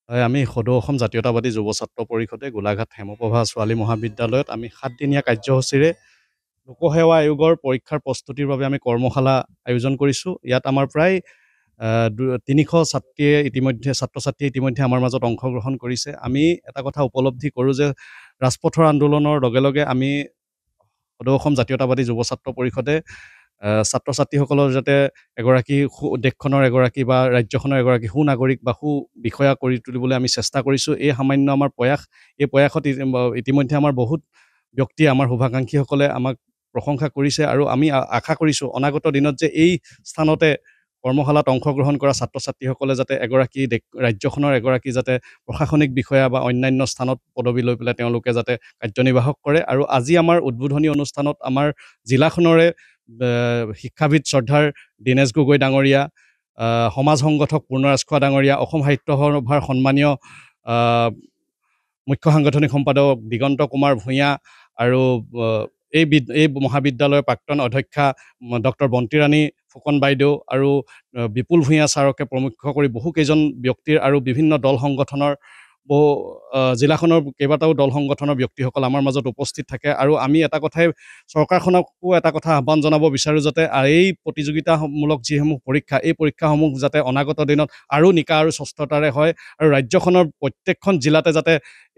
হয়, আমি সদৌ অসম জাতীয়তাবাদী যুৱ ছাত্ৰ পৰিষদে গোলাঘাট হেমপ্ৰভা ছোৱালী মহাবিদ্যালয়ত আমি ৭ দিনীয়া কাৰ্যসূচীৰে লোকসেৱা আয়োগৰ পৰীক্ষাৰ প্ৰস্তুতিৰ বাবে আমি কৰ্মশালা আয়োজন কৰিছোঁ। ইয়াত আমাৰ প্ৰায় ৩০০ ছাত্ৰীয়ে ইতিমধ্যে ছাত্ৰ-ছাত্ৰীয়ে ইতিমধ্যে আমাৰ মাজত অংশগ্ৰহণ কৰিছে। আমি এটা কথা উপলব্ধি কৰোঁ যে ৰাজপথৰ আন্দোলনৰ লগে লগে আমি সদৌ অসম জাতীয়তাবাদী যুৱ ছাত্ৰ পৰিষদে ছাত্ৰ-ছাত্ৰীসকলৰ যাতে এগৰাকী দেশখনৰ এগৰাকী বা ৰাজ্যখনৰ এগৰাকী সুনাগৰিক বা বিষয়া কৰি তুলিবলৈ আমি চেষ্টা কৰিছোঁ। এই সামান্য আমাৰ প্ৰয়াস, এই প্ৰয়াসত ইতিমধ্যে আমাৰ বহুত ব্যক্তিয়ে, আমাৰ শুভাকাংক্ষীসকলে আমাক প্ৰশংসা কৰিছে আৰু আমি আশা কৰিছোঁ অনাগত দিনত যে এই স্থানতে কৰ্মশালাত অংশগ্ৰহণ কৰা ছাত্ৰ-ছাত্ৰীসকলে যাতে এগৰাকী ৰাজ্যখনৰ এগৰাকী যাতে প্ৰশাসনিক বিষয়া বা অন্যান্য স্থানত পদবী লৈ পেলাই তেওঁলোকে যাতে কাৰ্যনিৰ্বাহক কৰে। আৰু আজি আমাৰ উদ্বোধনী অনুষ্ঠানত আমাৰ জিলাখনৰে শিক্ষাবিদ শ্ৰদ্ধাৰ দীনেশ গগৈ ডাঙৰীয়া, সমাজ সংগঠক পূৰ্ণ ৰাজখোৱা ডাঙৰীয়া, অসম সাহিত্য সভাৰ সন্মানীয় মুখ্য সাংগঠনিক সম্পাদক দিগন্ত কুমাৰ ভূঞা আৰু এই মহাবিদ্যালয়ৰ প্ৰাক্তন অধ্যক্ষা ডক্টৰ বন্তিৰাণী ফুকন বাইদেউ আৰু বিপুল ভূঞা ছাৰকে প্ৰমুখ কৰি বহুকেইজন ব্যক্তিৰ আৰু বিভিন্ন দল সংগঠনৰ জিলাখনৰ কেইবাটাও দল সংগঠনৰ ব্যক্তিসকল আমাৰ মাজত উপস্থিত থাকে। আৰু আমি এটা কথাই চৰকাৰখনকো এটা কথা আহ্বান জনাব বিচাৰোঁ যাতে এই প্ৰতিযোগিতামূলক যিসমূহ পৰীক্ষা, এই পৰীক্ষাসমূহ যাতে অনাগত দিনত আৰু নিকা আৰু স্বচ্ছতাৰে হয় আৰু ৰাজ্যখনৰ প্ৰত্যেকখন জিলাতে যাতে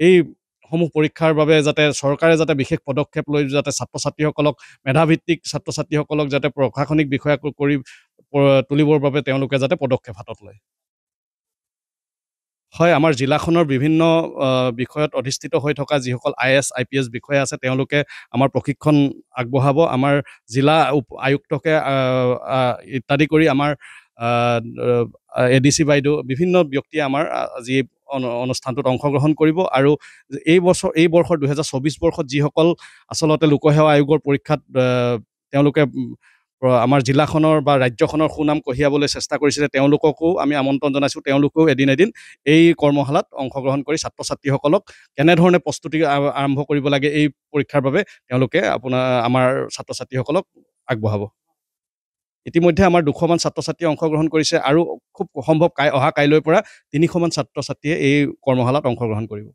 এইসমূহ পৰীক্ষাৰ বাবে যাতে চৰকাৰে যাতে বিশেষ পদক্ষেপ লৈ যাতে ছাত্ৰ-ছাত্ৰীসকলক মেধাভিত্তিক ছাত্ৰ-ছাত্ৰীসকলক যাতে প্ৰশাসনিক বিষয়া কৰি তুলিবৰ বাবে তেওঁলোকে যাতে পদক্ষেপ হাতত লয়। হয়, আমাৰ জিলাখনৰ বিভিন্ন বিষয়ত অধিষ্ঠিত হৈ থকা যিসকল IAS, IPS বিষয়া আছে তেওঁলোকে আমাৰ প্ৰশিক্ষণ আগবঢ়াব। আমাৰ জিলা আয়ুক্তকে ইত্যাদি কৰি আমাৰ ADC বাইদেউ বিভিন্ন ব্যক্তিয়ে আমাৰ আজি অনুষ্ঠানটোত অংশগ্ৰহণ কৰিব। আৰু এই বৰ্ষৰ 2024 বৰ্ষত যিসকল আচলতে লোকসেৱা আয়োগৰ পৰীক্ষাত তেওঁলোকে আমাৰ জিলাখনৰ বা ৰাজ্যখনৰ সুনাম কঢ়িয়াবলৈ চেষ্টা কৰিছিলে, তেওঁলোককো আমি আমন্ত্ৰণ জনাইছোঁ। তেওঁলোকেও এদিন এই কৰ্মশালাত অংশগ্ৰহণ কৰি ছাত্ৰ-ছাত্ৰীসকলক কেনেধৰণে প্ৰস্তুতি আৰম্ভ কৰিব লাগে এই পৰীক্ষাৰ বাবে তেওঁলোকে আমাৰ ছাত্ৰ-ছাত্ৰীসকলক আগবঢ়াব। ইতিমধ্যে আমাৰ 200 মান ছাত্ৰ-ছাত্ৰীয়ে অংশগ্ৰহণ কৰিছে আৰু খুব সম্ভৱ অহা কাইলৈৰ পৰা 300 মান ছাত্ৰ-ছাত্ৰীয়ে এই কৰ্মশালাত অংশগ্ৰহণ কৰিব।